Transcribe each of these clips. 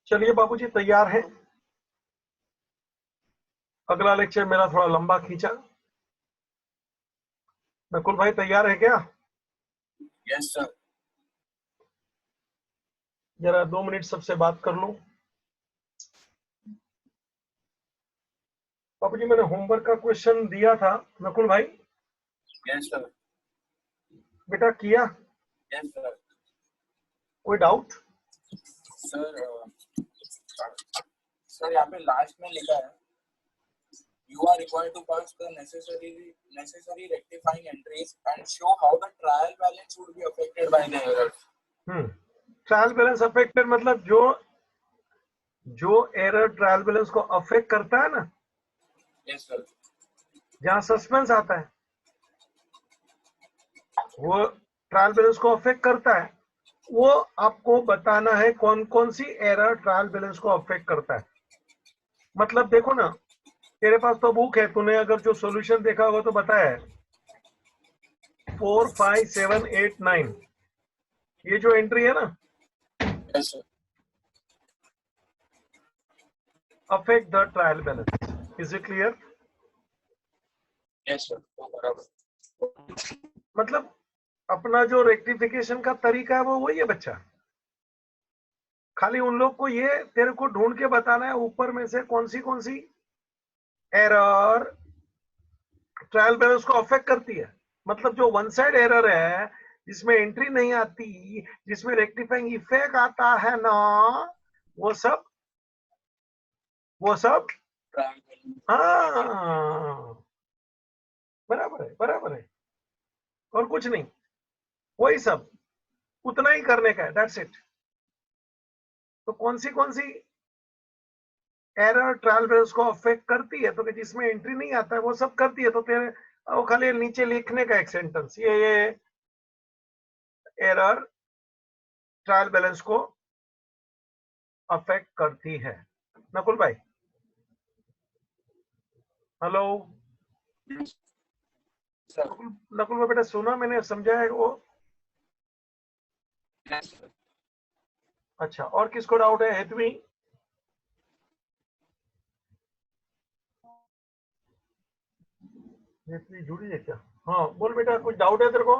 चलिए बाबूजी तैयार हैं। अगला लेक्चर मेरा थोड़ा लंबा खींचा। नकुल भाई तैयार है क्या? Yes sir. जरा 2 मिनट सबसे बात कर लूं। बाबूजी मैंने होमवर्क का क्वेश्चन दिया था नकुल भाई, यस सर। बेटा किया? Yes sir. कोई डाउट? सर सर यहाँ पे लास्ट में लिखा है you are required to pass the necessary rectifying entries and show how the trial balance would be affected by the errors. Trial balance affected मतलब जो एरर ट्रायल बैलेंस को affect करता है ना, यस सर। जहां सस्पेंस आता है वो ट्रायल बैलेंस को अफेक्ट करता है। वो आपको बताना है कौन कौन सी एरर ट्रायल बैलेंस को अफेक्ट करता है। मतलब देखो ना, तेरे पास तो बुक है, तूने अगर जो सॉल्यूशन देखा होगा तो बताया है 4, 5, 7, 8, 9 ये जो एंट्री है ना, yes sir. Affect the trial balance. Is it clear? Yes sir बराबर। मतलब अपना जो रेक्टिफिकेशन का तरीका है वो वही है बच्चा। खाली उन लोग को ये तेरे को ढूंढ के बताना है ऊपर में से कौन सी एरर ट्रायल बैलेंस को अफेक्ट करती है। मतलब जो वन साइड एरर है, जिसमें एंट्री नहीं आती, जिसमें रेक्टिफाइंग इफेक्ट आता है ना, वो सब हाँ बराबर है और कुछ नहीं, वही सब उतना ही करने का है, दैट्स इट। तो कौन सी एरर ट्रायल बैलेंस को अफेक्ट करती है, तो कि जिसमें एंट्री नहीं आता है वो सब करती है। तो तेरे वो खाली नीचे लिखने का एक सेंटेंस, ये एरर ट्रायल बैलेंस को अफेक्ट करती है। नकुल भाई हेलो? नकुल भाई बेटा सुना, मैंने समझा है वो? अच्छा, और किसको डाउट है? हेतवी जुड़ी है क्या? हाँ बोल बेटा, कुछ डाउट है तेरे को?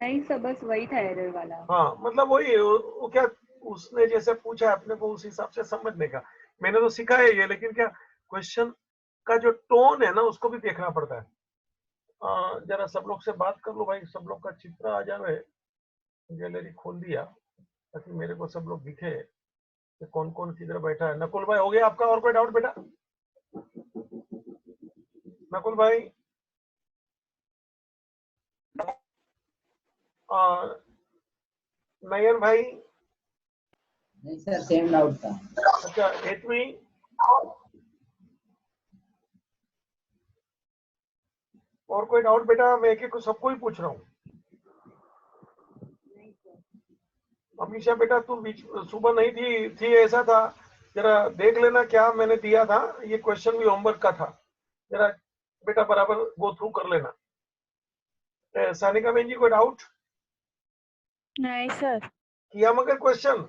नहीं सर, बस वही था एरर वाला। हाँ मतलब वही वो क्या उसने जैसे पूछा अपने को उस हिसाब से समझने का। मैंने तो सीखा है ये, लेकिन क्या क्वेश्चन का जो टोन है ना उसको भी देखना पड़ता है। जरा सब लोग से बात कर लो भाई, सब लोग का चित्र आ जावे। गैलरी खोल दिया ताकि मेरे को सब लोग दिखे कि कौन कौन किधर बैठा है। नकुल भाई हो गया आपका? और कोई डाउट बेटा? नकुल भाई नयन भाई? नहीं सर, सेम डाउट था। अच्छा हेतवी? और कोई डाउट बेटा? मैं एक एक को सबको ही पूछ रहा हूँ। अमीशा बेटा तू सुबह नहीं थी ऐसा था, जरा देख लेना क्या मैंने दिया था। ये क्वेश्चन भी होमवर्क का था, जरा बेटा बराबर गो थ्रू कर लेना। सानिका बहन जी कोई डाउट? नहीं सर। किया मगर क्वेश्चन?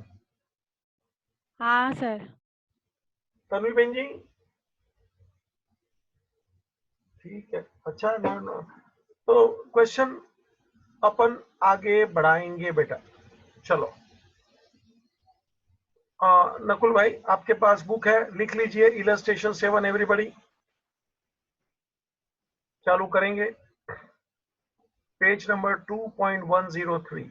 हाँ सर। तन्वी बहन जी ठीक है। अच्छा तो क्वेश्चन अपन आगे बढ़ाएंगे बेटा। चलो नकुल भाई आपके पास बुक है, लिख लीजिए इलस्ट्रेशन 7 एवरीबॉडी। चालू करेंगे पेज नंबर 2.103।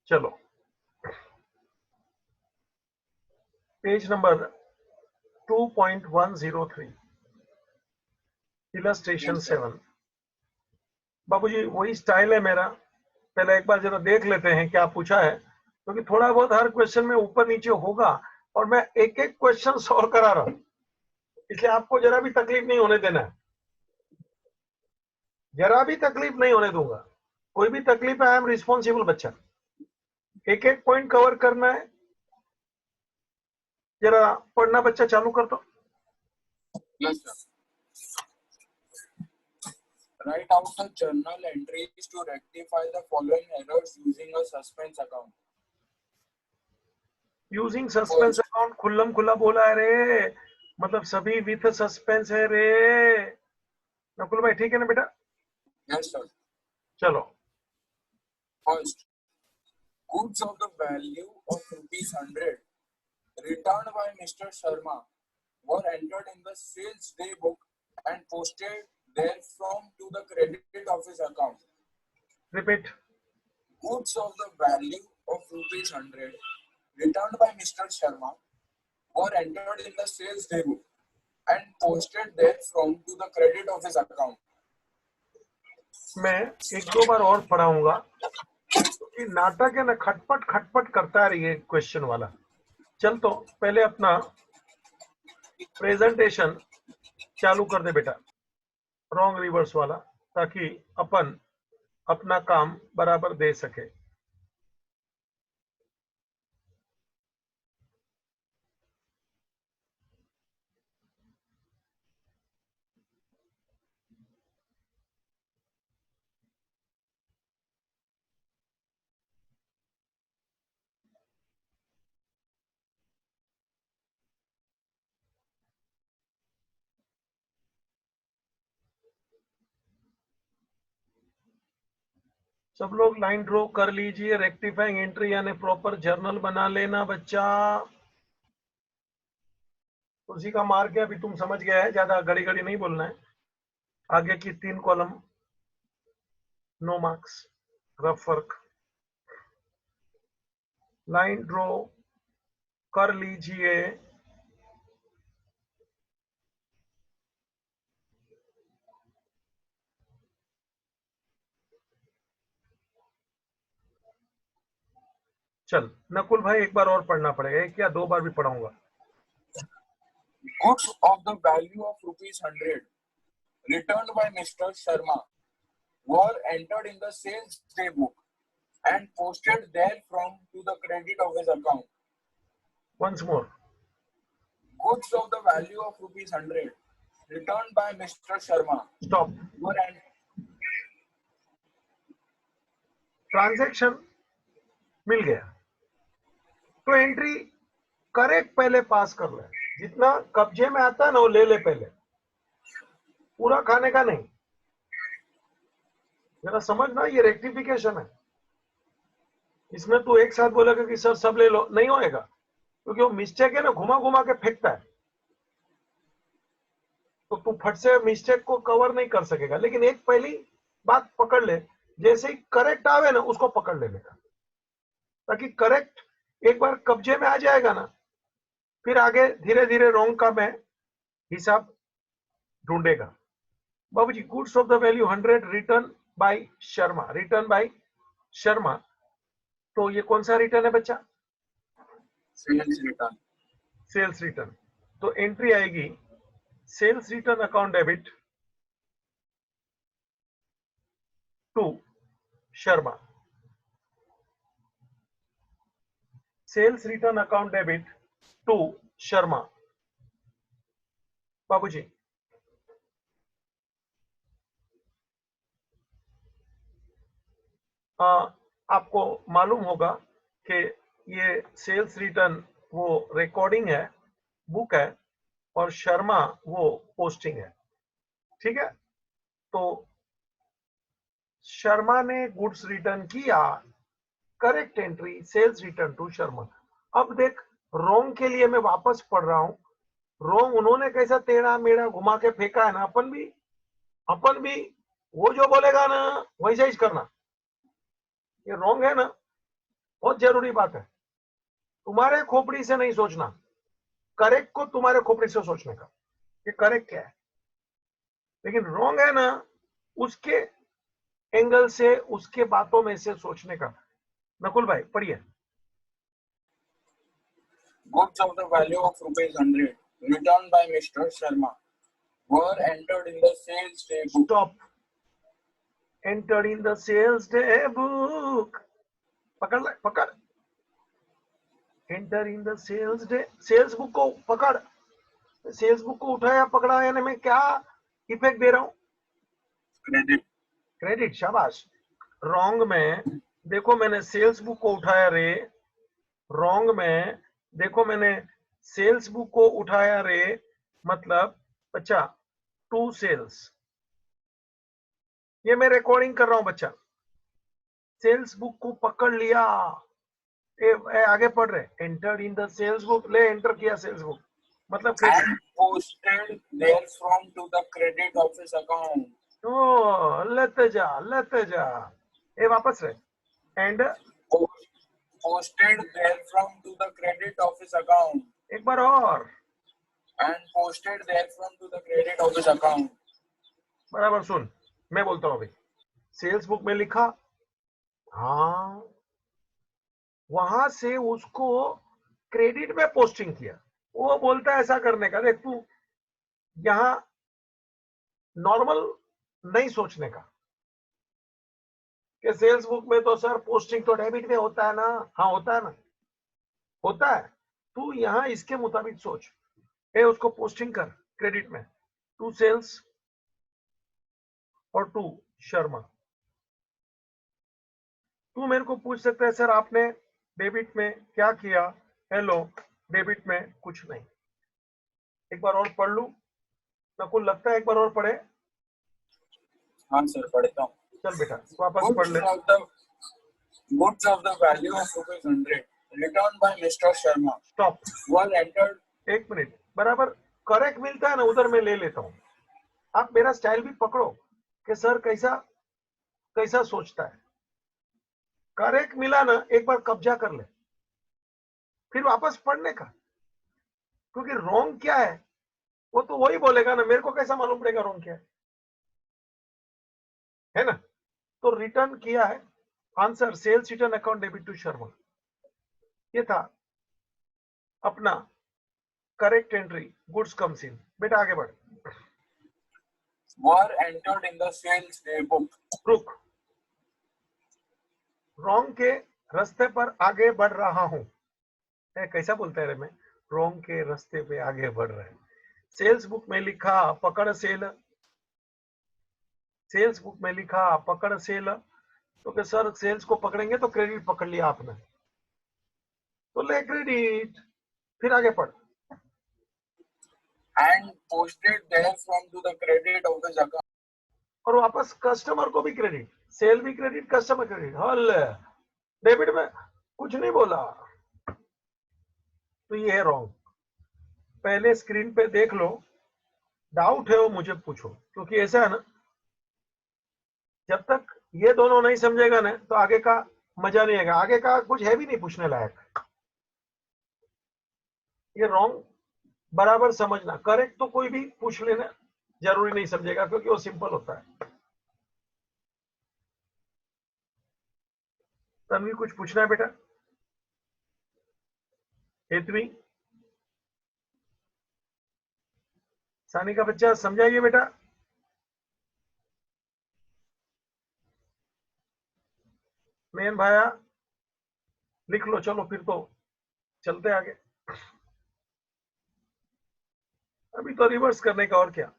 चलो पेज नंबर 2.103 इलस्ट्रेशन 7। बाबूजी वही स्टाइल है मेरा, पहले एक बार जरा देख लेते हैं क्या पूछा है, क्योंकि थोड़ा बहुत हर क्वेश्चन में ऊपर नीचे होगा और मैं एक एक क्वेश्चन सॉल्व करा रहा हूं, इसलिए आपको जरा भी तकलीफ नहीं होने देना है, जरा भी तकलीफ नहीं होने दूंगा। कोई भी तकलीफ है आई एम रिस्पॉन्सिबल बच्चा। एक एक पॉइंट कवर करना है। जरा पढ़ना बच्चा चालू कर दो। Write out the journal entries to rectify the following errors using a suspense account. Using suspense account खुल्लम खुल्ला बोला है रे, मतलब सभी विथ सस्पेंस है रे। नकुल भाई ठीक है ना बेटा? Yes, sir. चलो। First, goods of the value of ₹100 returned by Mr. Sharma were entered in the sales day book and posted therefrom to the credit of his account. Repeat. Goods of the value of ₹100 returned by Mr. Sharma were entered in the sales day book and posted therefrom to the credit of his account. मैं एक दो बार और पढ़ाऊंगा क्योंकि नाटक है ना, खटपट खटपट करता है ये क्वेश्चन वाला। चल तो पहले अपना प्रेजेंटेशन चालू कर दे बेटा, रॉन्ग रिवर्स वाला, ताकि अपन अपना काम बराबर दे सके। सब लोग लाइन ड्रॉ कर लीजिए, रेक्टिफाइंग एंट्री यानी प्रॉपर जर्नल बना लेना बच्चा। उसी का मार्क है, अभी तुम समझ गया है, ज्यादा घड़ी घड़ी नहीं बोलना है। आगे की 3 column no marks, rough work. Line draw कर लीजिए। चल नकुल भाई एक बार और पढ़ना पड़ेगा, एक या 2 बार भी पढ़ाऊंगा। Goods of the value of ₹100 returned by Mr. Sharma were entered in the sales day book and posted therefrom to the credit of his account. Once more. Goods of the value of ₹100 returned by Mr. Sharma Stop. were transaction मिल गया तो entry correct पहले पास कर ले, जितना कब्जे में आता है ना वो ले ले, पहले पूरा खाने का नहीं। जरा समझना, ये रेक्टिफिकेशन है, इसमें तू एक साथ बोलेगा कि सर सब ले लो, नहीं होएगा, क्योंकि वो मिस्टेक है ना, घुमा घुमा के फेंकता है, तो तू फट से मिस्टेक को कवर नहीं कर सकेगा। लेकिन एक पहली बात पकड़ ले, जैसे ही करेक्ट आवे ना उसको पकड़ लेने का, ताकि करेक्ट एक बार कब्जे में आ जाएगा ना, फिर आगे धीरे धीरे रॉन्ग का मैं हिसाब ढूंढेगा। बाबूजी, goods of the value 100 return by Sharma, return by Sharma, तो ये कौन सा रिटर्न है बच्चा? Sales return. सेल्स रिटर्न, तो एंट्री आएगी sales return account debit to Sharma, sales return account debit to Sharma. बाबूजी आपको मालूम होगा कि ये सेल्स रिटर्न वो रिकॉर्डिंग है, बुक है, और शर्मा वो पोस्टिंग है, ठीक है? तो शर्मा ने गुड्स रिटर्न किया, correct entry sales return to Sharma. अब देख, रॉन्ग के लिए मैं वापस पढ़ रहा हूं, रॉन्ग उन्होंने कैसा टेढ़ा मेढ़ा घुमा के फेंका है ना, अपन भी वो जो बोलेगा ना वैसा ही करना। ये रॉन्ग है ना, बहुत जरूरी बात है, तुम्हारे खोपड़ी से नहीं सोचना, करेक्ट को तुम्हारे खोपड़ी से सोचने का, ये करेक्ट क्या है। लेकिन रॉन्ग है ना, उसके एंगल से, उसके बातों में से सोचने का। नकुल भाई पढ़िए। Goods of the value of ₹100 returned by Mr. Sharma were entered in the sales day book. Stop. Entered in the sales day book. पकड़ ले, पकड़। Enter in the sales day, sales book को पकड़। सेल्स बुक को उठाया पकड़ा, यानी मैं क्या इफेक्ट दे रहा हूं? credit. क्रेडिट, शाबाश। रॉन्ग में देखो मैंने सेल्स बुक को उठाया रे, रॉन्ग में देखो मैंने सेल्स बुक को उठाया रे, मतलब बच्चा टू सेल्स, ये मैं रिकॉर्डिंग कर रहा हूं बच्चा, सेल्स बुक को पकड़ लिया। आगे पढ़ रहे, entered in the sales book, ले एंटर किया सेल्स बुक, मतलब credit. And posted therefrom to the credit office account. ओ लेते जा, ये वापस रहे, and Posted therefrom to the credit office account. एक बार और, And posted therefrom to the credit office account. बराबर सुन, मैं बोलता हूं अभी, सेल्स बुक में लिखा, हाँ, वहां से उसको क्रेडिट में पोस्टिंग किया। वो बोलता है ऐसा करने का, देख तू यहां नॉर्मल नहीं सोचने का कि सेल्स बुक में तो सर पोस्टिंग तो डेबिट में होता है ना, हाँ होता है ना, होता है। तू यहां इसके मुताबिक सोच, उसको पोस्टिंग कर क्रेडिट में, टू सेल्स और टू शर्मा। तू मेरे को पूछ सकता है सर आपने डेबिट में क्या किया, हेलो, डेबिट में कुछ नहीं। एक बार और पढ़ लू नकुल, लगता है एक बार और पढ़े। हाँ सर, पढ़ता हूँ। चल बेटा वापस पढ़ ले। Goods of the value of ₹100 returned by Mr. Sharma stop, were entered. एक मिनट, बराबर करेक्ट मिलता है ना उधर मैं ले लेता हूं। आप मेरा स्टाइल भी पकड़ो कि सर कैसा कैसा सोचता है। करेक्ट मिला ना, एक बार कब्जा कर ले, फिर वापस पढ़ने का, क्योंकि रॉन्ग क्या है वो तो वही बोलेगा ना, मेरे को कैसा मालूम पड़ेगा रॉन्ग क्या है ना। तो रिटर्न किया है, answer sales return account debit to Sharma, ये था अपना correct entry, goods comes in. बेटा आगे बढ़। Were entered in the sales day book. रुक, रॉन्ग के रास्ते पर आगे बढ़ रहा हूं, कैसा बोलता है रे मैं, रॉन्ग के रास्ते पे आगे बढ़ रहे हैं। सेल्स बुक में लिखा पकड़ सेल, सेल्स बुक में लिखा पकड़ सेल, तो कि सर सेल्स को पकड़ेंगे तो क्रेडिट पकड़ लिया आपने, तो ले क्रेडिट, फिर आगे पढ़। And posted therefrom to the credit office account. और वापस कस्टमर को भी क्रेडिट, सेल भी क्रेडिट, कस्टमर क्रेडिट, हल डेबिट में कुछ नहीं बोला, तो ये है रॉन्ग। पहले स्क्रीन पे देख लो, डाउट है वो मुझे पूछो, क्योंकि ऐसा है ना, जब तक ये दोनों नहीं समझेगा ना तो आगे का मजा नहीं आएगा, आगे का कुछ है भी नहीं पूछने लायक। ये रॉन्ग बराबर समझना, करेक्ट तो कोई भी पूछ लेना जरूरी नहीं समझेगा, क्योंकि वो सिंपल होता है। तन्वी कुछ पूछना है बेटा? हेतवी, सानी का बच्चा समझाइए बेटा। मेन भाया लिख लो, चलो फिर तो चलते आगे। अभी तो रिवर्स करने का और क्या।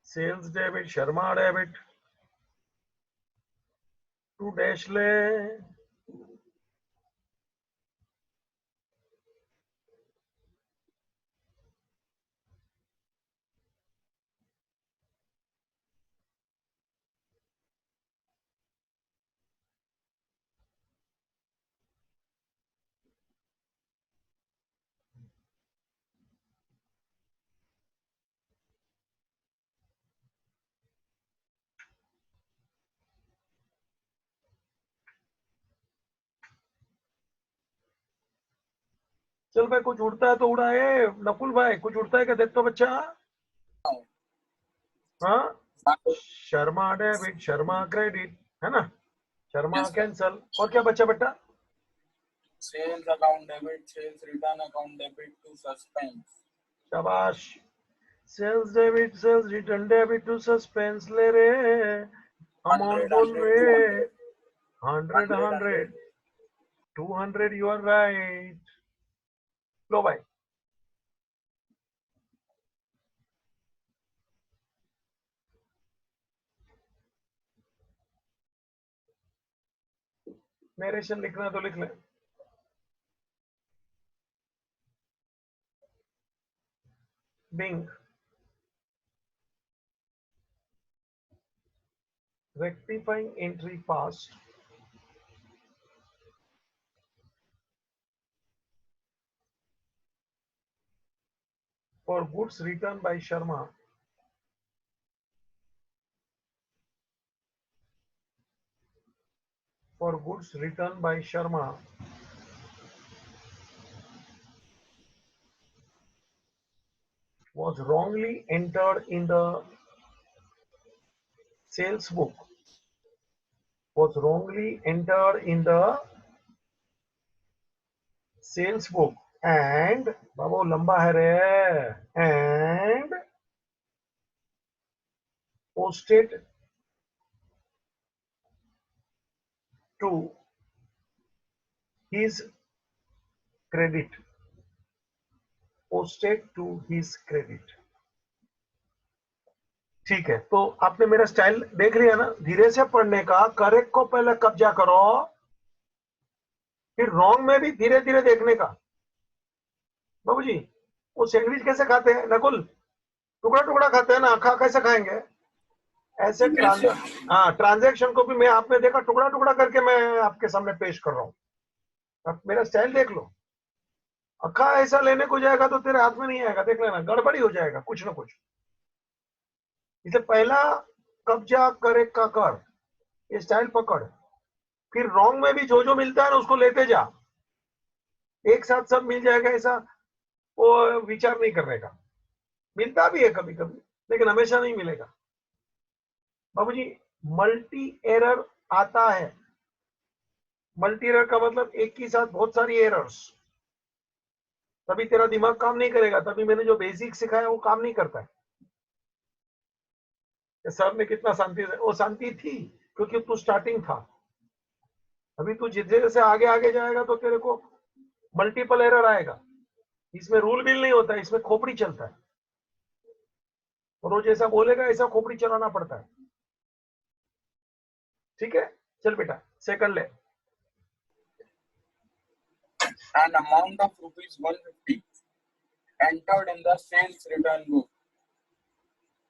Sales debit, Sharma debit, to dash ले, चल भाई कुछ उड़ता है तो उड़ाए। नकुल भाई कुछ उड़ता है क्या, देख तो बच्चा। हाँ, शर्मा डेबिट, शर्मा क्रेडिट, है ना, शर्मा Yes, sir. कैंसल, और क्या बच्चा बेटा? Sales account debit, sales return account debit to suspense. शाबाश, sales debit, sales return debit to suspense ले रे, अमाउंट 100, बोल 100, रे, 200. 100, 100, 200, यू आर राइट। लो भाई, नरेशन लिखना है तो लिख लें। Being rectifying entry past for goods returned by Sharma was wrongly entered in the sales book and बाबू लंबा है रे and posted to his credit ठीक है। तो आपने मेरा स्टाइल देख लिया ना, धीरे से पढ़ने का, करेक्ट को पहले कब्जा करो, फिर रॉन्ग में भी धीरे धीरे देखने का। बाबूजी वो सैंडविच कैसे खाते हैं नकुल? टुकड़ा टुकड़ा खाते हैं ना, कैसे खाएंगे? ऐसे ट्रांजैक्शन को भी मैं आपने देखा टुकड़ा टुकड़ा करके मैं आपके सामने पेश कर रहा हूं। अब मेरा स्टाइल देख लो, अखा ऐसा लेने को जाएगा तो तेरे हाथ में नहीं आएगा, देख लेना गड़बड़ी हो जाएगा कुछ ना कुछ। इसलिए पहला कब्जा करे का कर, ये स्टाइल पकड़, फिर रॉन्ग में भी जो जो मिलता है ना उसको लेते जा, एक साथ सब मिल जाएगा ऐसा वो विचार नहीं करने का। मिलता भी है कभी कभी लेकिन हमेशा नहीं मिलेगा। बाबूजी मल्टी एरर आता है, मल्टी एरर का मतलब एक ही साथ बहुत सारी एरर्स, तभी तेरा दिमाग काम नहीं करेगा, तभी मैंने जो बेसिक सिखाया वो काम नहीं करता है। सर ने कितना शांति, वो शांति थी क्योंकि तू स्टार्टिंग था, अभी तू जितने से आगे आगे जाएगा तो तेरे को मल्टीपल एरर आएगा। इसमें रूल बिल नहीं होता है, इसमें खोपड़ी चलता है, और वो जैसा बोलेगा ऐसा खोपड़ी चलाना पड़ता है। ठीक है, चल बेटा सेकंड ले। An amount of rupees 150 entered in the sales return book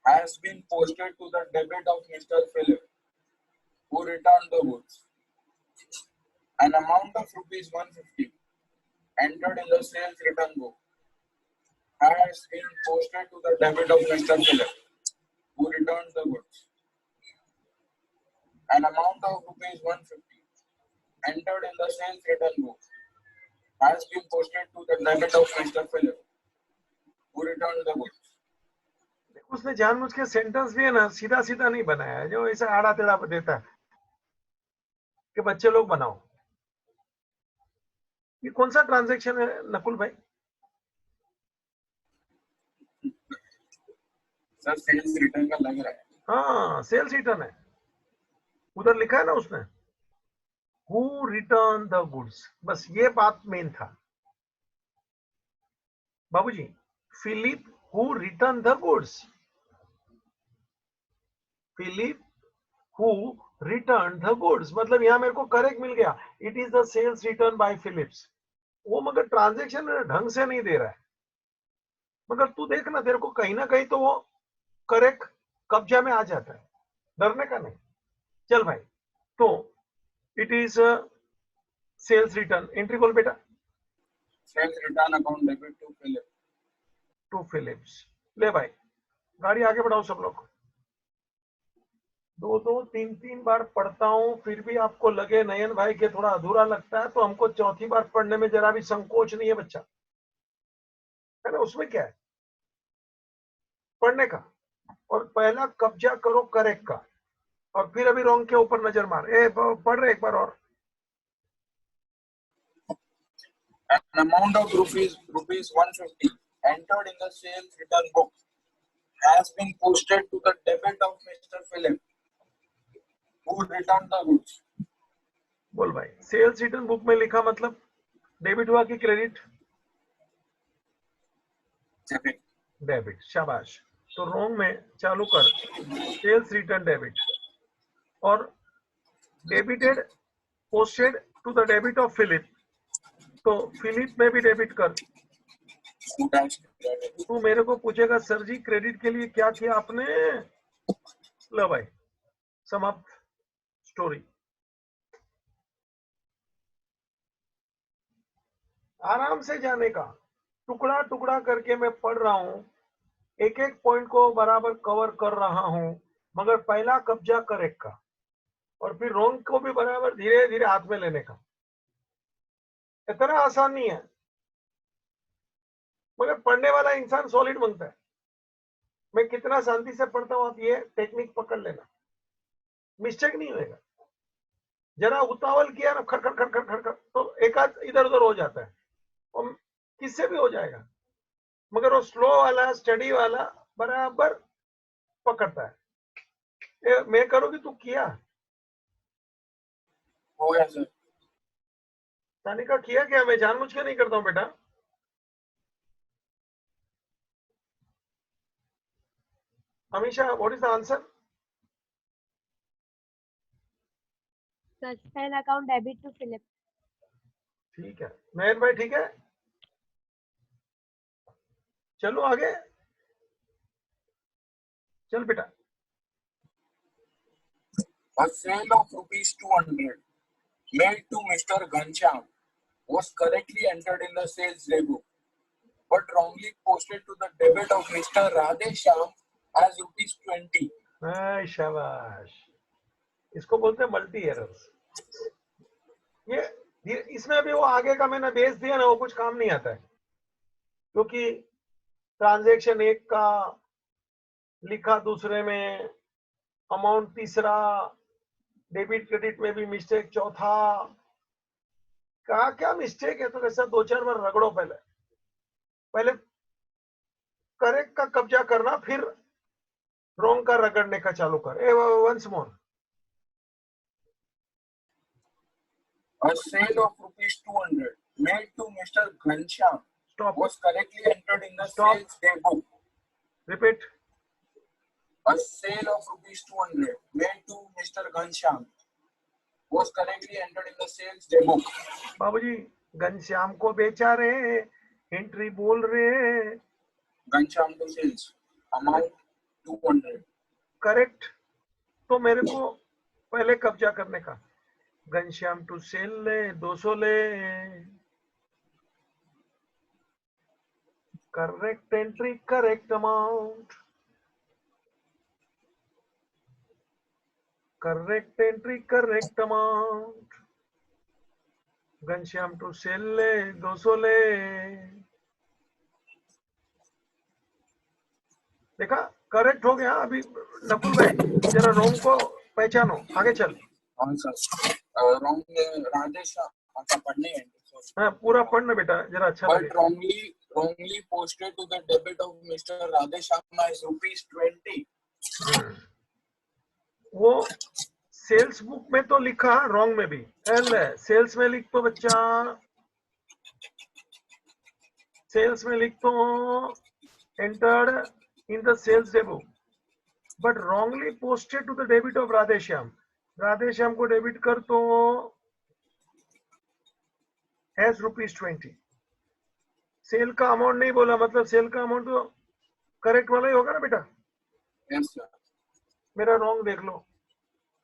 has been posted to the debit of Mr. Philip, who returned the goods. An amount of rupees 150 entered in the sales return book has been posted to the debit of Mr. Philip, who returned the goods. An amount of rupees 150 entered in the sales return book has been posted to the debit of Mr. Philip, who returned the goods. उसने जानबूझ के sentence भी है ना सीधा सीधा नहीं बनाया है, जो ऐसा आड़ा टेढ़ा देता है कि बच्चे लोग बनाओ। ये कौन सा ट्रांजैक्शन है नकुल भाई? सर सेल्स रिटर्न का लग रहा है। हाँ सेल्स रिटर्न है, उधर लिखा है ना उसने हु रिटर्न द गुड्स, बस ये बात मेन था बाबूजी। Philip who return the goods, Philip who return the goods, मतलब यहां मेरे को करेक्ट मिल गया, it is the sales return by Philips. वो मगर ट्रांजैक्शन ढंग से नहीं दे रहा है, मगर तू देखना तेरे को कहीं ना कहीं तो वो करेक्ट कब्जा में आ जाता है, डरने का नहीं। चल भाई, तो it is sales return, entry बोल बेटा। Sales return account debit to Philips. ले भाई गाड़ी आगे बढ़ाओ सब लोग। दो दो तीन तीन बार पढ़ता हूं फिर भी आपको लगे नयन भाई के थोड़ा अधूरा लगता है, तो हमको चौथी बार पढ़ने में जरा भी संकोच नहीं है बच्चा, है ना? उसमें क्या है पढ़ने का, और पहला कब्जा करो करेक्ट का, और फिर अभी रॉन्ग के ऊपर नजर मार। पढ़ रहे एक बार और। An amount of rupees 150 entered in the sales return book has been posted to the debit of Mr. Philip, who returned the goods. बोल भाई, सेल्स रिटर्न बुक में लिखा मतलब डेबिट हुआ कि क्रेडिट? डेबिट, शाबाश। तो रॉन्ग में चालू कर सेल्स रिटर्न डेबिट, और debited posted to the debit of Philip, तो फिलिप में भी डेबिट कर। Who dash credit? तू मेरे को पूछेगा सर जी क्रेडिट के लिए क्या किया आपने, लो भाई समाप्त स्टोरी। आराम से जाने का, टुकड़ा टुकड़ा करके मैं पढ़ रहा हूं, एक एक पॉइंट को बराबर कवर कर रहा हूं, मगर पहला कब्जा करेक्ट का और फिर रॉन्ग को भी बराबर धीरे धीरे हाथ में लेने का। इतना आसान नहीं है, मगर पढ़ने वाला इंसान सॉलिड बनता है। मैं कितना शांति से पढ़ता हूं, आप ये टेक्निक पकड़ लेना, मिस्टेक नहीं होगा। जरा उतावल किया ना, खड़ खड़ खड़ खड़ खड़ खड़, तो एक आध इधर उधर हो जाता है, और किससे भी हो जाएगा, मगर वो स्लो वाला स्टडी वाला बराबर पकड़ता है। मैं करूँगी तू किया, हो गया सर। तानिका किया क्या? मैं जानबूझ के नहीं करता हूँ बेटा। Amisha, what is the answer? Suspend account debit to Philip. ठीक है नयन भाई, ठीक है, चलो आगे, चल बेटा। A sale of rupees 200 made to Mr. Ghanshyam was correctly entered in the sales daybook, but wrongly posted to the debit of Mr. Radheshyam as rupees 20. शाबाश, इसको बोलते हैं मल्टी एरर्स। ये इसमें भी वो आगे का मैंने बेस दिया ना, वो कुछ काम नहीं आता है, क्योंकि ट्रांजैक्शन एक का लिखा दूसरे में, अमाउंट तीसरा, डेबिट क्रेडिट में भी मिस्टेक चौथा, क्या मिस्टेक है, तो ऐसा दो चार बार रगड़ो। पहले करेक्ट का कब्जा करना, फिर रॉन्ग का रगड़ने का चालू कर। Once more. A sale of rupees 200 made to Mr. Ghanshyam Stop. was correctly entered in the Stop. sales daybook. Repeat. A sale of rupees 200 made to Mr. Ghanshyam was correctly entered in the sales daybook. बाबूजी घनश्याम को बेचा रे, entry बोल रे। Ghanshyam to sales, amount 200. Correct, तो मेरे को पहले कब्जा करने का। घनश्याम टू सेल ले, 200 ले। Correct entry, correct amount, correct entry, correct amount. Ghanshyam to sale ले, 200 ले। देखा, करेक्ट हो गया। अभी नकुल भाई जरा रॉन्ग को पहचानो, आगे चल। हाँ सर, wrong Radheshyam अच्छा पढ़ने हैं। हाँ पूरा पढ़ना बेटा, जरा अच्छा But लगे। wrongly posted to the debit of Mr. Radheshyam as rupees 20. वो सेल्स बुक में तो लिखा, रॉन्ग में भी एल है। सेल्स में लिख तो बच्चा, सेल्स में लिख तो entered in the sales day book, but wrongly posted to the debit of Radheshyam. Radheshyam को डेबिट कर तो एज रुपीज 20। सेल का अमाउंट नहीं बोला, मतलब सेल का अमाउंट तो करेक्ट वाला ही होगा ना बेटा। Yes sir. मेरा रॉन्ग देख लो।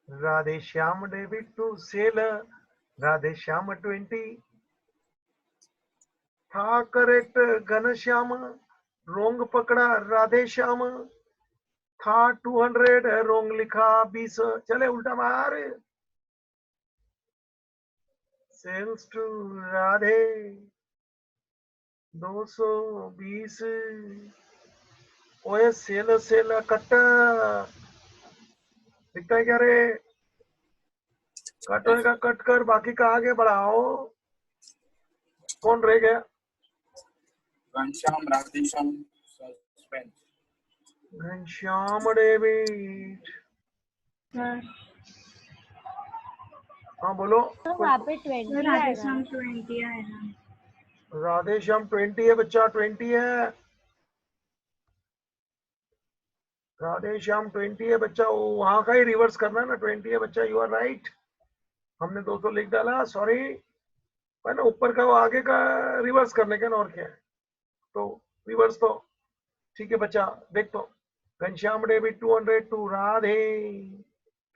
Radheshyam debit to sale, Radheshyam 20 था करेक्ट। घनश्याम रोंग पकड़ा, राधेश्याम था 200, रोंग लिखा 20। चले उल्टा मार। Sales to Radhe 220। ओए सेल सेल कट दिखता है क्या रे? कट होएगा, कट कर, बाकी का आगे बढ़ाओ। कौन रह गया? Ghanshyam Radheshyam suspense. Ghanshyam David. हाँ बोलो। तो वहाँ पे 20 आएगा। राधेश्याम 20 आएगा। राधेश्याम 20 है बच्चा, 20 है। राधेश्याम 20 है बच्चा, वो वहां का ही रिवर्स करना है ना। 20 है बच्चा, यू आर राइट। हमने 200 लिख डाला, सॉरी है ना, ऊपर का वो आगे का रिवर्स करने का ना, और क्या है, तो रिवर्स तो ठीक है बच्चा। देख तो, Ghanshyam debit 200 to Radhe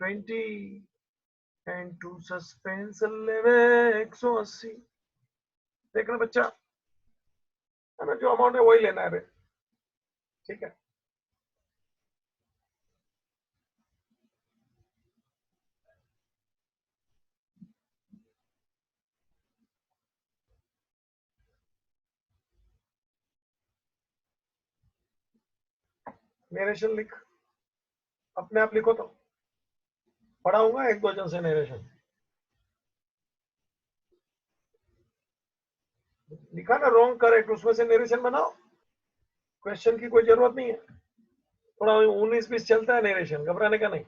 20 and to suspense 180। देखना बच्चा, है ना, जो अमाउंट है वही लेना है, ठीक है। नरेशन लिख, अपने आप लिखो, तो पढ़ाऊंगा एक दो जन से नरेशन। लिखा ना रॉन्ग करेक्ट, उसमें से नरेशन बनाओ, क्वेश्चन की कोई जरूरत नहीं है। थोड़ा 19-20 चलता है नरेशन, घबराने का नहीं।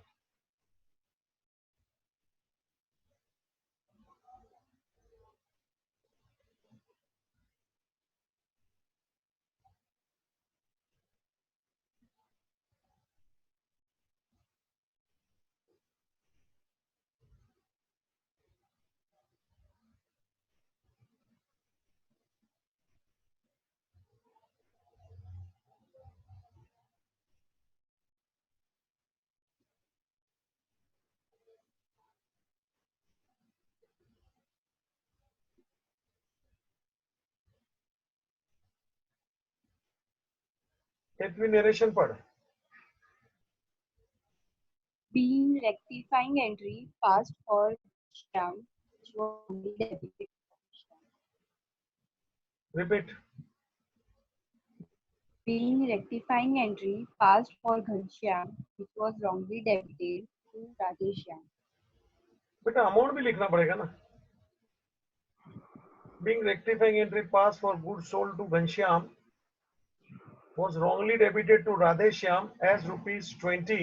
भी नरेशन पढ़। Being rectifying entry passed for Shyam, which was only debited for Shyam. Repeat. Being rectifying entry passed for Ghanshyam, which was wrongly debited to Radheshyam. बेटा अमाउंट भी लिखना पड़ेगा ना। Being rectifying entry passed for goods sold to Ghanshyam was wrongly debited to Radheshyam as ₹20.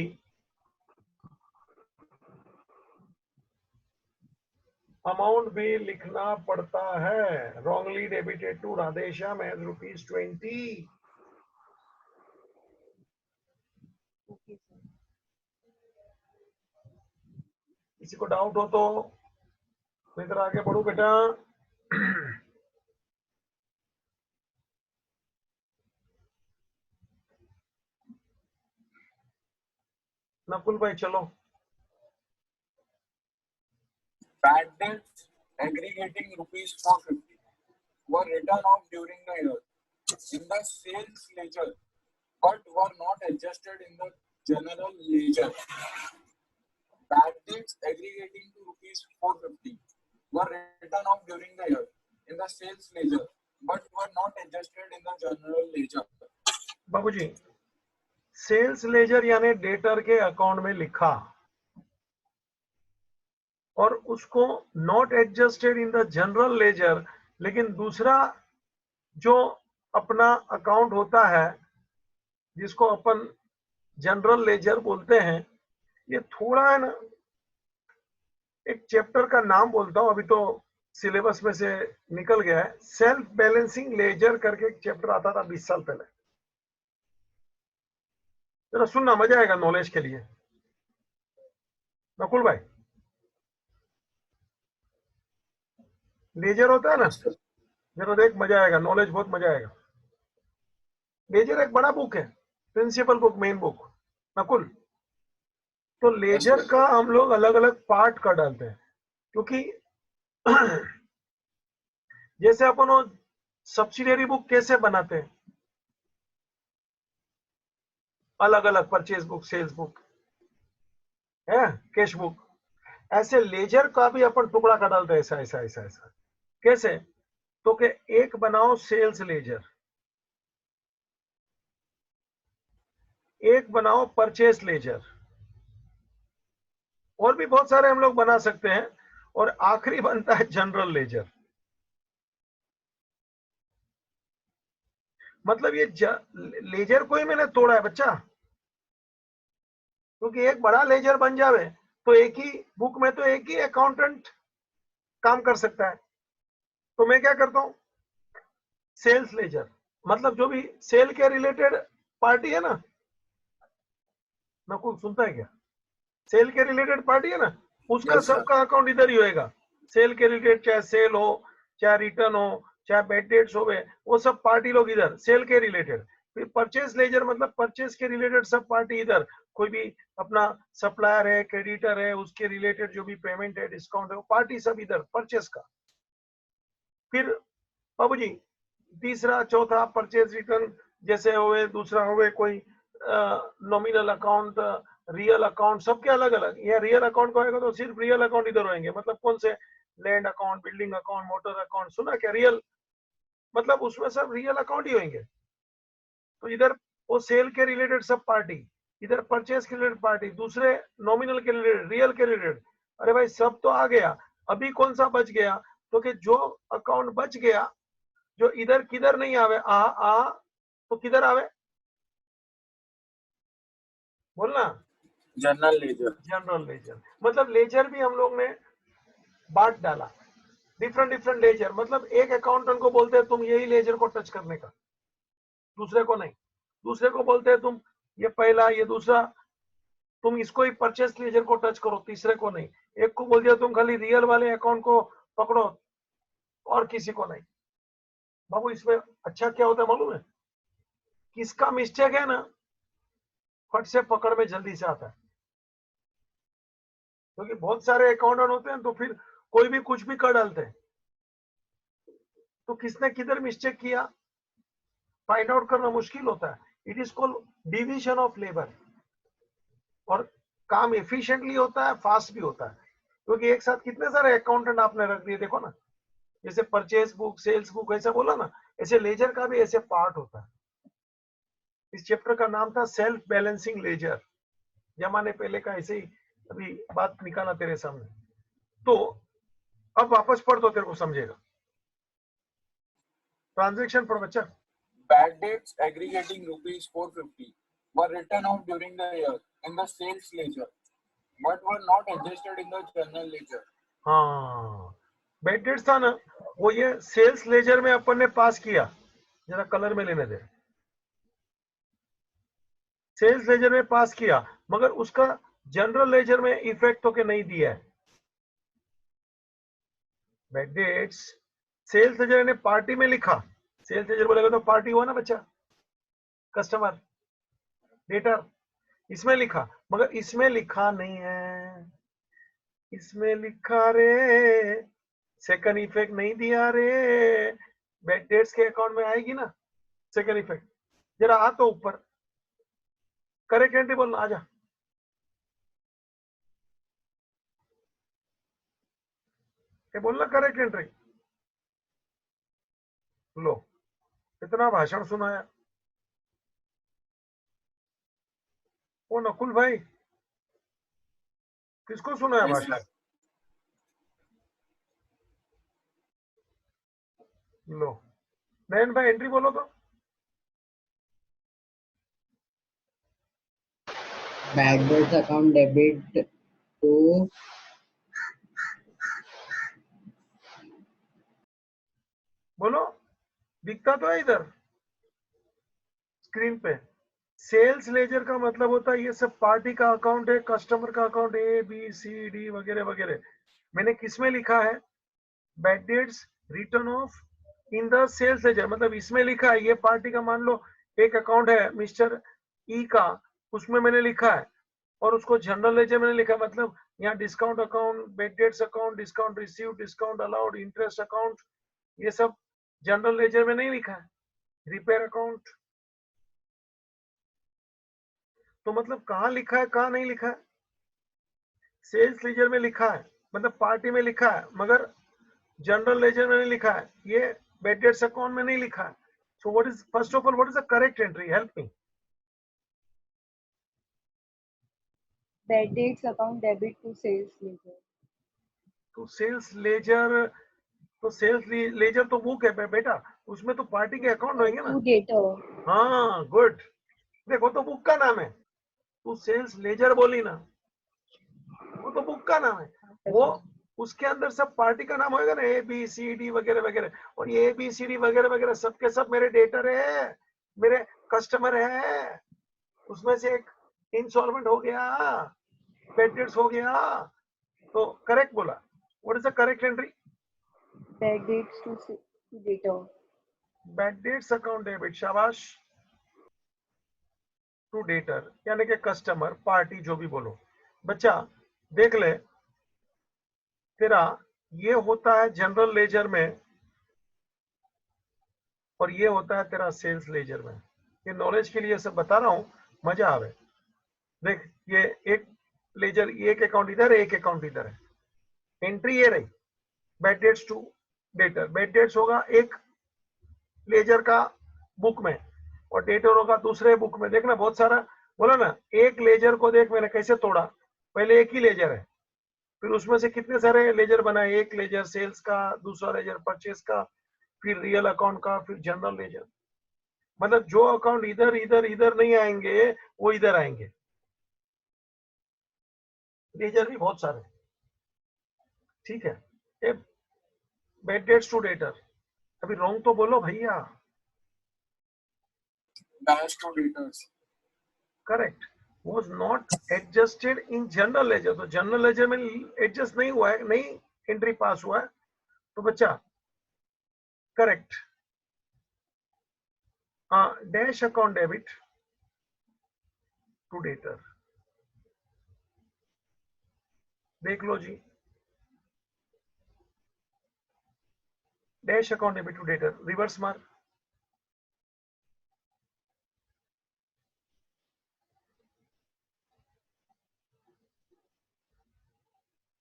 Amount भी लिखना पड़ता है, wrongly debited to Radheshyam as ₹20। Okay, sir. किसी को डाउट हो तो मैं इधर आगे बढ़ू बेटा। नकुल भाई चलो। Bad debts aggregating ₹450 were written off during the year in the sales ledger, but were not adjusted in the general ledger. Bad debts aggregating to ₹450 were written off during the year in the sales ledger, but were not adjusted in the general ledger. बाबूजी, sales laser यानी debtor के account में लिखा और उसको not adjusted in the general ledger, लेकिन दूसरा जो अपना अकाउंट होता है जिसको अपन जनरल लेजर बोलते हैं, ये थोड़ा है ना, एक चैप्टर का नाम बोलता हूं, अभी तो सिलेबस में से निकल गया है। सेल्फ बैलेंसिंग लेजर करके एक चैप्टर आता था 20 साल पहले, जरा सुनना, मजा आएगा नॉलेज के लिए। नकुल भाई, लेजर होता है ना, जरा देख, मजा आएगा, नॉलेज बहुत मजा आएगा। लेजर एक बड़ा बुक है, principal book, main book. Nakul, तो लेजर का हम लोग अलग अलग पार्ट कर डालते हैं, क्योंकि जैसे अपन वो सब्सिडियरी बुक कैसे बनाते हैं, अलग अलग, परचेज बुक, सेल्स बुक है, कैश बुक, ऐसे लेजर का भी अपन टुकड़ा कर डालते हैं, ऐसा ऐसा ऐसा ऐसा। कैसे? तो कि एक बनाओ सेल्स लेजर, एक बनाओ परचेज लेजर, और भी बहुत सारे हम लोग बना सकते हैं, और आखिरी बनता है जनरल लेजर। मतलब ये लेजर को ही मैंने तोड़ा है बच्चा, क्योंकि एक बड़ा लेजर बन जावे तो एक ही बुक में तो एक ही अकाउंटेंट काम कर सकता है। तो मैं क्या करता हूं, सेल्स लेजर, मतलब जो भी सेल के रिलेटेड पार्टी है ना, नकुल सुनता है क्या? सेल के रिलेटेड पार्टी है ना, उसका Yes, sir. सबका अकाउंट इधर ही होएगा। सेल के रिलेटेड, चाहे सेल हो, चाहे रिटर्न हो, चाहे बैड डेट्स हो गए, वो सब पार्टी लोग इधर सेल के रिलेटेड। फिर परचेस लेजर मतलब परचेस के रिलेटेड सब पार्टी इधर, कोई भी अपना सप्लायर है, क्रेडिटर है, उसके रिलेटेड जो भी पेमेंट है, डिस्काउंट है, वो पार्टी सब इधर परचेस का। फिर बाबू जी तीसरा चौथा परचेज रिटर्न जैसे हुए, दूसरा हुए कोई नॉमिनल अकाउंट, रियल अकाउंट, सबके अलग अलग। ये रियल अकाउंट को आएगा तो सिर्फ रियल अकाउंट इधर होंगे, मतलब कौन से, land account, building account, motor account, सुना क्या रियल, मतलब उसमें सब रियल अकाउंट ही होंगे। तो इधर वो सेल के रिलेटेड सब पार्टी, इधर परचेज के रिलेटेड पार्टी, दूसरे नॉमिनल के रिलेटेड, रियल के रिलेटेड। अरे भाई सब तो आ गया, अभी कौन सा बच गया, तो कि जो अकाउंट बच गया जो इधर किधर नहीं आवे, आ तो किधर आवे, बोलना। General ledger. जनरल लेजर, मतलब लेजर भी हम लोग ने बांट डाला, डिफरेंट डिफरेंट लेजर। मतलब एक अकाउंटेंट को बोलते हैं तुम यही लेजर को टच करने का, दूसरे को नहीं। दूसरे को बोलते हैं तुम ये पहला, ये दूसरा, तुम इसको ही परचेस लेजर को टच करो, तीसरे को नहीं। एक को बोल दिया तुम खाली रियल वाले अकाउंट को पकड़ो और किसी को नहीं। बाबू इसमें अच्छा क्या होता है मालूम है, किसका मिस्टेक है ना, फट से पकड़ में जल्दी से आता है। क्योंकि बहुत सारे अकाउंटेंट होते हैं तो फिर कोई भी कुछ भी कर डालते हैं, तो किसने किधर मिस्टेक किया फाइंड आउट करना मुश्किल होता है। It is called division of labour. और काम एफिशिएंटली होता है, फास्ट भी होता है। क्योंकि एक साथ कितने सारे अकाउंटेंट आपने रख दिए, देखो ना, जैसे परचेज बुक, सेल्स बुक, ऐसा बोला ना, ऐसे लेजर का भी ऐसे पार्ट होता है। इस चैप्टर का नाम था सेल्फ बैलेंसिंग लेजर, जमाने पहले का, ऐसे ही अभी बात निकाला तेरे सामने। तो अब वापस पढ़ तो तेरे को समझेगा। ट्रांजैक्शन पढ़ बच्चा। Bad debts aggregating rupees 450 were written off during the year in the sales ledger, but were not adjusted in the general ledger. हाँ, बैड डेट्स था ना, वो ये सेल्स लेजर में अपन ने पास किया, जरा कलर में लेने दे। सेल्स लेजर में पास किया, मगर उसका जनरल लेजर में इफेक्ट तो के नहीं दिया है। बैड डेट्स सेल्स लेजर ने पार्टी में लिखा, सेल्स लेजर बोलेगा तो पार्टी हुआ ना बच्चा, कस्टमर, डेटर, इसमें लिखा, मगर इसमें लिखा नहीं है। इसमें लिखा रे, सेकंड इफेक्ट नहीं दिया रे। बैड डेट्स के अकाउंट में आएगी ना सेकंड इफेक्ट। जरा आ तो ऊपर, करेक्ट एंट्री बोलना, आजा। ये बोलना करेक्ट एंट्री। लो इतना भाषण सुनाया। ओ नकुल भाई, किसको सुनाया Yes, भाषण? sir. लो नयन भाई एंट्री बोलो तो। Bad debts account debit to बोलो, दिखता तो है इधर स्क्रीन पे। सेल्स लेजर का मतलब होता है ये सब पार्टी का अकाउंट है, कस्टमर का account, A B C D वगैरह वगैरह। मैंने किसमें लिखा है, bad debts return off in the sales ledger, मतलब इसमें लिखा है ये पार्टी का, मान लो एक अकाउंट है मिस्टर ई का, उसमें मैंने लिखा है, और उसको जनरल लेजर मैंने लिखा है। मतलब यहाँ discount account, bad debts account, discount receive, discount allowed, interest account, ये सब जनरल लेजर में नहीं लिखा है। रिपेयर अकाउंट, तो मतलब कहाँ लिखा है कहाँ नहीं लिखा है, सेल्स लेजर में लिखा है, मतलब पार्टी में लिखा है, मगर जनरल लेजर में नहीं लिखा है, ये बैड डेट्स अकाउंट में नहीं लिखा है। So what is, first of all what is the correct entry, help me. Bad dates account debit to sales ledger. तो सेल्स लेजर, तो सेल्स लेजर तो बुक है बेटा, उसमें तो पार्टी के अकाउंट होंगे ना। To debtor. हाँ गुड, देखो तो बुक का नाम है, तू सेल्स लेजर बोली ना, वो तो बुक का नाम है, वो उसके अंदर सब पार्टी का नाम होगा ना, ए बी सी डी वगैरह वगैरह। और ये ए बी सी डी वगैरह वगैरह सबके सब मेरे डेटर है, मेरे कस्टमर है। उसमें से एक इंसॉल्वेंट हो गया, बैड डेट्स हो गया, तो करेक्ट बोला. What is the correct entry? Bad dates to data. Bad debts account debit. शाबाश. टू डेटर यानी कि कस्टमर, पार्टी, जो भी बोलो. बच्चा देख ले, तेरा ये होता है जनरल लेजर में और ये होता है तेरा सेल्स लेजर में. ये नॉलेज के लिए सब बता रहा हूं, मजा आवे. देख, ये एक लेजर, एक अकाउंट इधर है, एक अकाउंट इधर है. एंट्री ये रही, bad debts to debtor. Bad debts होगा एक लेजर का बुक में और डेटर होगा दूसरे बुक में. देखना बहुत सारा बोला ना, एक लेजर को देख मैंने कैसे तोड़ा. पहले एक ही लेजर है, फिर उसमें से कितने सारे लेजर बनाए. एक लेजर सेल्स का, दूसरा लेजर परचेस का, फिर रियल अकाउंट का, फिर जनरल लेजर. मतलब जो अकाउंट इधर इधर इधर नहीं आएंगे वो इधर आएंगे. लेजर भी बहुत सारे. ठीक है. Bad debts to debtor. अभी रॉन्ग तो बोलो भैया. dash to debtors. Correct. was not adjusted in general ledger. तो जनरल लेजर में एडजस्ट नहीं हुआ है, नहीं एंट्री पास हुआ है. तो बच्चा correct. Dash account debit to debtor. देख लो जी, dash account debit to debtor. Reverse mark.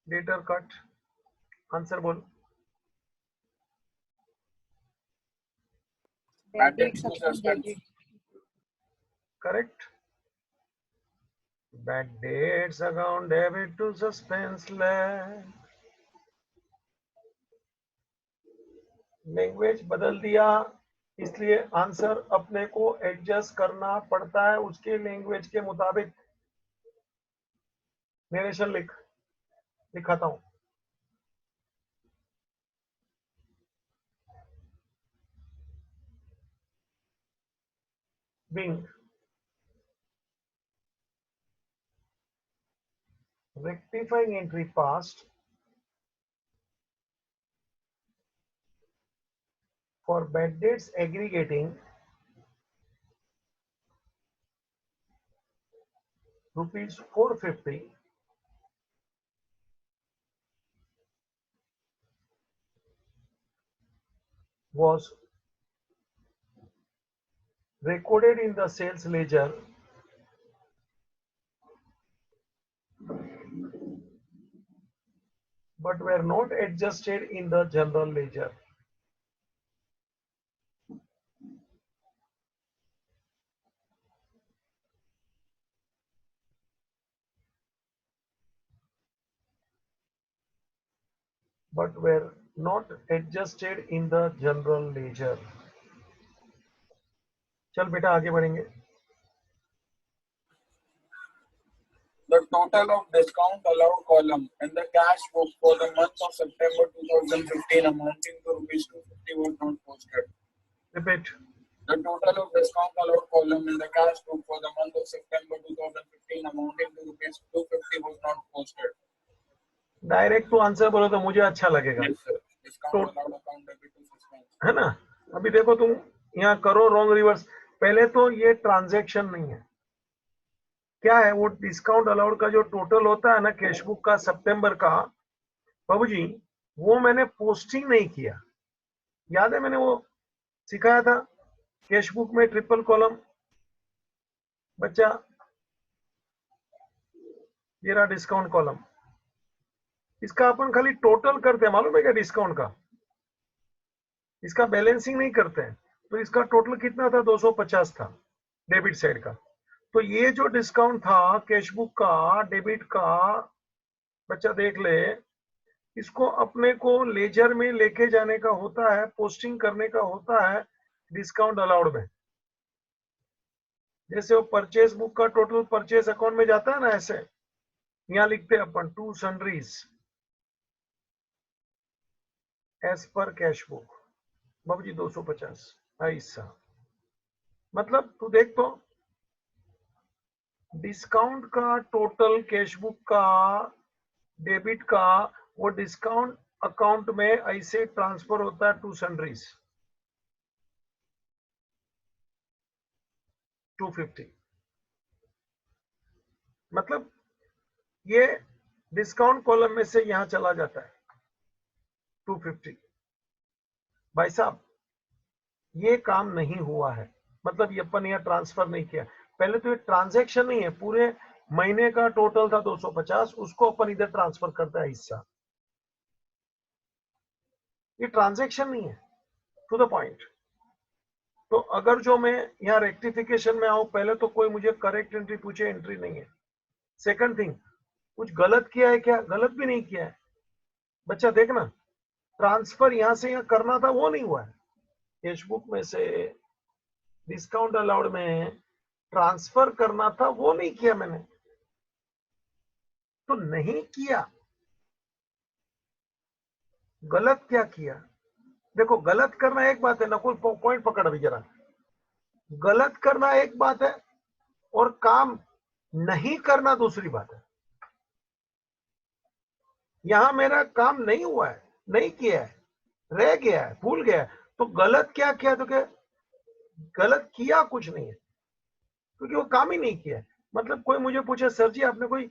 Debtor cut. Answer बोल. Bad dates account debit. Correct. Bad debts account debit to suspense land. Language बदल दिया, इसलिए आंसर अपने को एडजस्ट करना पड़ता है उसके लैंग्वेज के मुताबिक. नरेशन लिख, दिखाता हूं. Being rectifying entry past for bad debts aggregating rupees 450 was recorded in the sales ledger but were not adjusted in the general ledger. But were not adjusted in the general ledger. चल बेटा आगे बढ़ेंगे. The total of discount allowed column in the cash book for the month of September 2015 amounting to rupees 250 was not posted. Repeat. The total of discount allowed column in the cash book for the month of September 2015 amounting to rupees 250 was not posted. Direct to answer बोलो तो मुझे अच्छा लगेगा. Yes, sir. Discount allowed account debit to suspense. है ना. अभी देखो तुम यहाँ करो रॉन्ग रिवर्स. पहले तो ये ट्रांजैक्शन नहीं है. क्या है वो डिस्काउंट अलाउड का जो टोटल होता है ना कैश बुक का सितंबर का, बाबू जी वो मैंने पोस्टिंग नहीं किया. याद है मैंने वो सिखाया था कैश बुक में ट्रिपल कॉलम. बच्चा ये रहा डिस्काउंट कॉलम. इसका अपन खाली टोटल करते हैं, मालूम है क्या डिस्काउंट का. इसका बैलेंसिंग नहीं करते हैं. तो इसका टोटल कितना था? 250 था डेबिट साइड का. तो ये जो डिस्काउंट था कैश बुक का डेबिट का, बच्चा देख ले, इसको अपने को लेजर में लेके जाने का होता है, पोस्टिंग करने का होता है डिस्काउंट अलाउड में. जैसे वो परचेस बुक का टोटल परचेस अकाउंट में जाता है ना, ऐसे यहां लिखते हैं अपन to sundries as per cash book. बाबू जी 250 ऐसा. मतलब तू देख तो डिस्काउंट का टोटल कैश बुक का डेबिट का वो डिस्काउंट अकाउंट में ऐसे ट्रांसफर होता है टू सन्ड्रीज 250, मतलब ये डिस्काउंट कॉलम में से यहां चला जाता है 250। भाई साहब ये काम नहीं हुआ है, मतलब ये अपन यहाँ ट्रांसफर नहीं किया। पहले तो ये ट्रांजैक्शन नहीं है, पूरे महीने का टोटल था 250, उसको अपन इधर ट्रांसफर करता है हिस्सा। ये ट्रांजैक्शन नहीं है, टू द पॉइंट। तो अगर जो मैं यहाँ रेक्टिफिकेशन में आऊं, पहले तो कोई मुझे करेक्ट एंट्री पूछे, एंट्री नहीं है। सेकंड थिंग, कुछ गलत किया है क्या? गलत भी नहीं किया है बच्चा, देखना ट्रांसफर यहां से यहां करना था, वो नहीं हुआ है। कैश बुक में से डिस्काउंट अलाउड में ट्रांसफर करना था, वो नहीं किया मैंने, तो नहीं किया। गलत क्या किया? देखो गलत करना एक बात है, नकुल पॉइंट पकड़ अभी जरा। गलत करना एक बात है और काम नहीं करना दूसरी बात है। यहां मेरा काम नहीं हुआ है, नहीं किया है, रह गया है, भूल गया है। तो गलत क्या किया? तो क्या गलत किया कुछ नहीं है, क्योंकि वो काम ही नहीं किया है। मतलब कोई मुझे पूछे सर जी आपने कोई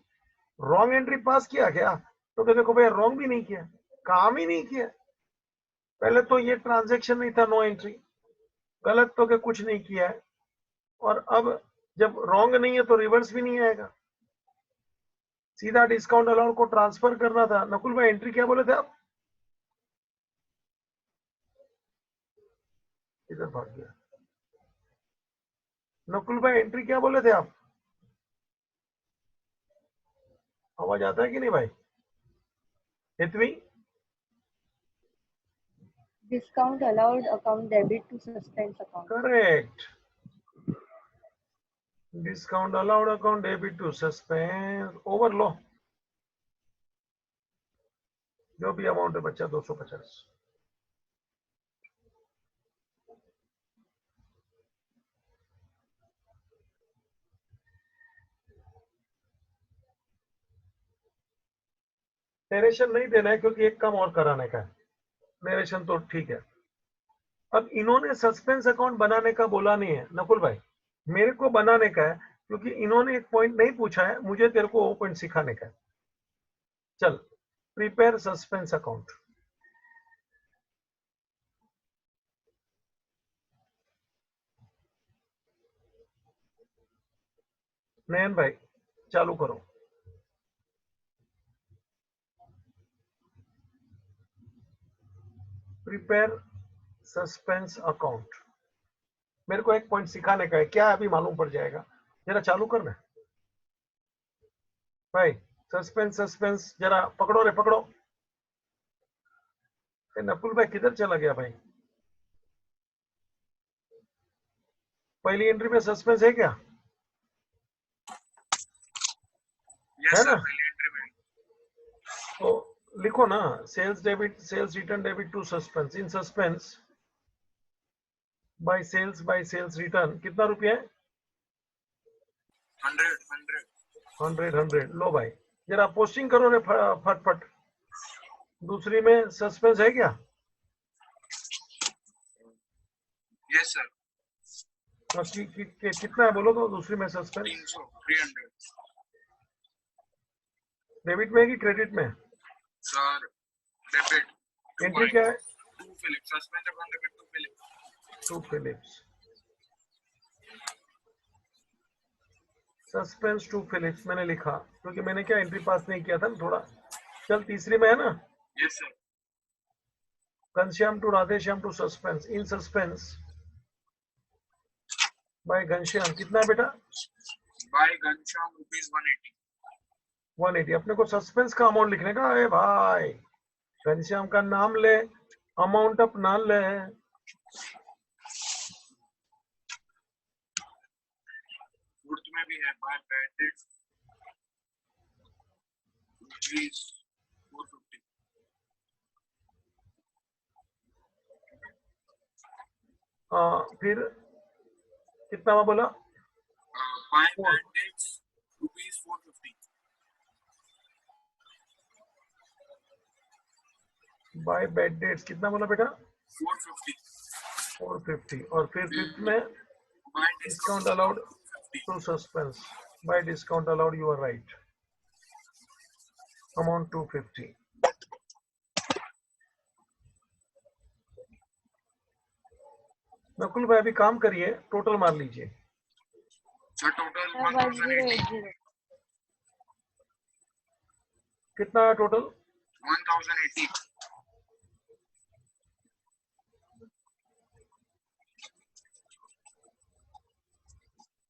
रॉन्ग एंट्री पास किया क्या, तो क्या देखो भैया रॉन्ग भी नहीं किया, काम ही नहीं किया। पहले तो ये ट्रांजैक्शन नहीं था, नो एंट्री। गलत तो क्या कुछ नहीं किया है, और अब जब रॉन्ग नहीं है तो रिवर्स भी नहीं आएगा, सीधा डिस्काउंट अलाउड को ट्रांसफर करना था। नकुल भाई एंट्री क्या बोले थे आप? इधर भाग गया। नकुल भाई एंट्री क्या बोले थे आप? आवाज आता है कि नहीं भाई? हितवी Discount allowed account debit to suspense account. Correct, discount allowed account debit to suspend over लो, जो भी अमाउंट है बच्चा 250। नरेशन नहीं देना है क्योंकि एक काम और कराने का है, नरेशन तो ठीक है। अब इन्होंने सस्पेंस अकाउंट बनाने का बोला नहीं है नकुल भाई, मेरे को बनाने का है, क्योंकि इन्होंने एक पॉइंट नहीं पूछा है, मुझे तेरे को वो पॉइंट सिखाने का है। चल प्रिपेयर सस्पेंस अकाउंट। नयन भाई चालू करो। प्रिपेयर सस्पेंस अकाउंट, मेरे को एक पॉइंट सिखाने का है, क्या अभी मालूम पड़ जाएगा, जरा चालू करना भाई। सस्पेंस सस्पेंस जरा पकड़ो रे पकड़ो। नकुल भाई किधर चला गया भाई? पहली एंट्री में सस्पेंस है क्या? है ना? तो लिखो ना, sales debit, sales return debit to suspense, in suspense by sales return. कितना रुपया है? 100। लो भाई जरा पोस्टिंग करो रे फटफट। दूसरी में सस्पेंस है क्या? Yes sir. कितना है बोलो तो दूसरी में सस्पेंस? 300 डेबिट में है कि क्रेडिट में? Sir debit. एंट्री क्या है? To Philips, suspense account debit to Philips. To Philips, suspense to Philips मैंने लिखा क्योंकि मैंने क्या एंट्री पास नहीं किया था ना थोड़ा। चल तीसरी में है ना? Yes sir. Ghanshyam to Radheshyam to suspense, in suspense by Ghanshyam. कितना है बेटा? बाय घनश्याम ₹180। 180। अपने को सस्पेंस का अमाउंट लिखने का है भाई, घनश्याम का नाम ले, अमाउंट अपना ले। गुड्स में भी है बाय क्रेडिट ₹450। फिर कितना मैं बोला? By credit ₹450। By bad debts कितना बोला बेटा? 450. 450. और फिर फिफ्थ में By discount allowed 250. To suspense. By discount allowed, you are right. Amount 250. Nakul भाई अभी काम करिए, टोटल मार लीजिए. So total 1080. कितना है total? 1080.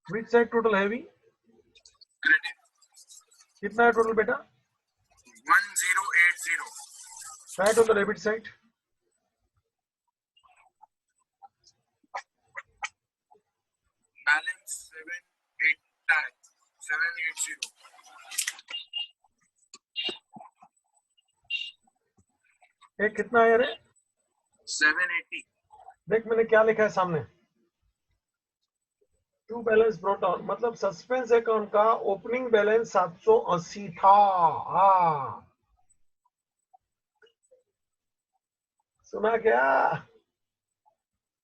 Which side total heavy? Credit कितना है टोटल बेटा? 1080. Right on the debit side. Balance 780. ये कितना है रे? 780. देख मैंने क्या लिखा है सामने. टू बैलेंस ब्रॉट डाउन, मतलब सस्पेंस अकाउंट का ओपनिंग बैलेंस 780 था. हाँ सुना क्या?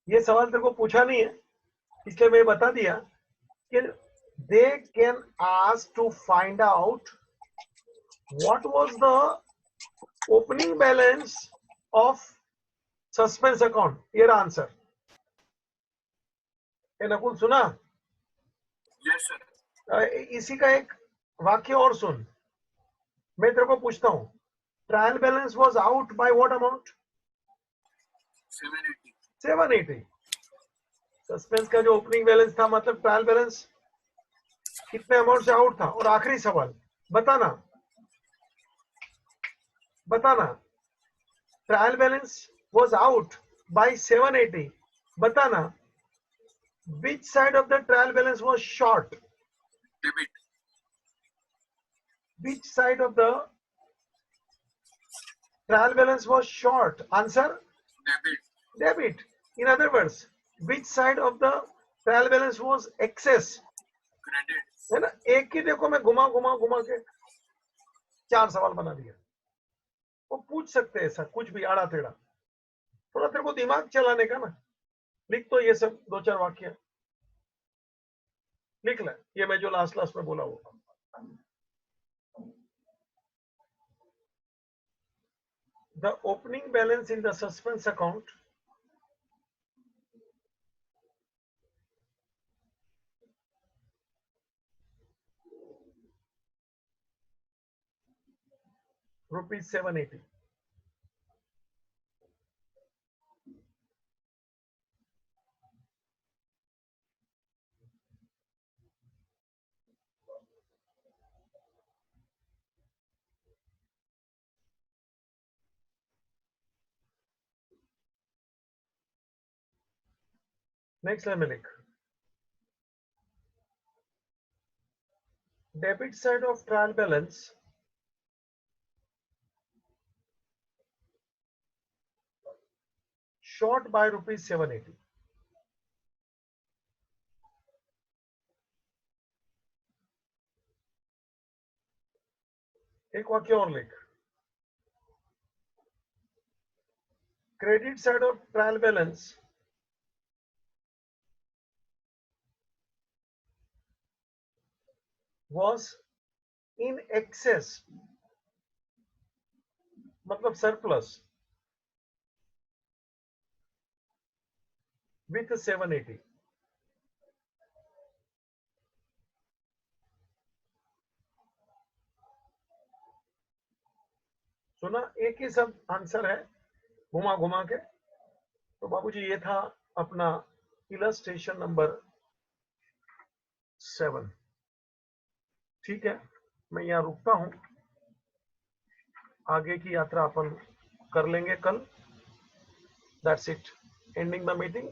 ये सवाल तेरे को पूछा नहीं है, इसलिए मैं बता दिया कि they can ask to find out what was the opening balance of suspense account. ये रहा आंसर. ये नकुल सुना? Yes sir. इसी का एक वाक्य और सुन. मैं तेरे को पूछता हूं, trial balance was out by what amount? 780. 780. Suspense का जो ओपनिंग बैलेंस था, मतलब ट्रायल बैलेंस कितने अमाउंट से आउट था? और आखिरी सवाल बताना, trial balance was out by 780. बताना, which side of the trial balance was short? Debit. Which side of the trial balance was short? Answer? Debit. Debit. In other words, which side of the trial balance was excess? Credit. है ना? एक ही देखो मैं घुमा के 4 सवाल बना दिया. वो पूछ सकते हैं ऐसा कुछ भी आड़ा टेढ़ा. थोड़ा तेरे को दिमाग चलाने का ना. लिख तो ये सब 2-4 वाक्य लिख ले, ये मैं जो लास्ट में बोला वो. The opening balance in the suspense account rupees 780. Next line में लिख, debit side of trial balance short by rupees 780. एक वाक्य और लिख, credit side of trial balance was in excess, मतलब surplus with 780. सुना? एक ही सब आंसर है घुमा के. तो बाबूजी ये था अपना इलस्ट्रेशन नंबर 7. ठीक है, मैं यहाँ रुकता हूं, आगे की यात्रा अपन कर लेंगे कल. That's it, ending the meeting.